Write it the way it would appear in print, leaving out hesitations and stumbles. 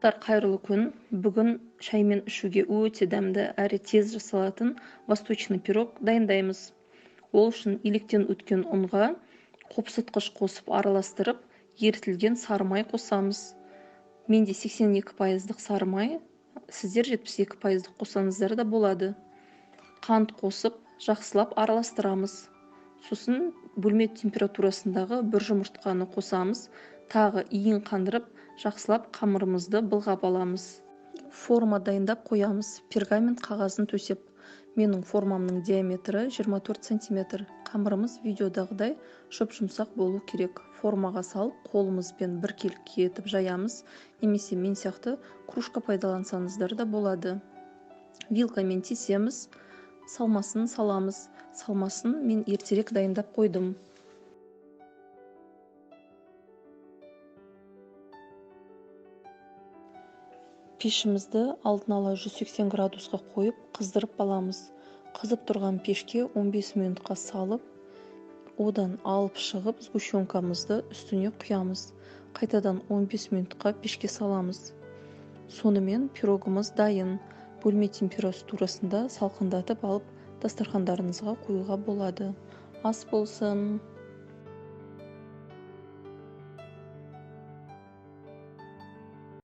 Қайырлы күн. Бүгін шаймен ішуге өте дәмді әрі тез жасалатын восточный пирог дайындаймыз. Ол үшін илектен өткен ұнға қопсытқыш қосып араластырып, ерітілген сары май қосамыз. Менде 82% сары май, сіздер 72% қосаңыздар да болады. Қант қосып, жақсылап араластырамыз. Сосын бөлме температурасындағы бір жұмыртқаны қосамыз, тағы иін қандырып, жақсылап қамырымызды былғап аламыз. Форма дайындап қоямыз. Пергамент қағазын төсеп. Менің формамның диаметрі 24 см. Қамырымыз видеодағыдай жұп-жұмсақ болу керек. Формаға салып, қолымызбен біркелкі етіп жаямыз, немесе мен сияқты кружка пайдалансаңыздар да болады. Вилкамен тесеміз, салмасын саламыз. Салмасын мен ертерек дайындап қойдым. Пешімізді алдын ала 180 градусқа қойып, қыздырып аламыз. Қызып тұрған пешке 15 минутқа салып, одан алып шығып, сгущенкамызды үстіне құямыз. Қайтадан 15 минутқа пешке саламыз. Сонымен пирогымыз дайын. Бөлме температурасында салқындатып алып, дастархандарыңызға қоюға болады. Ас болсын!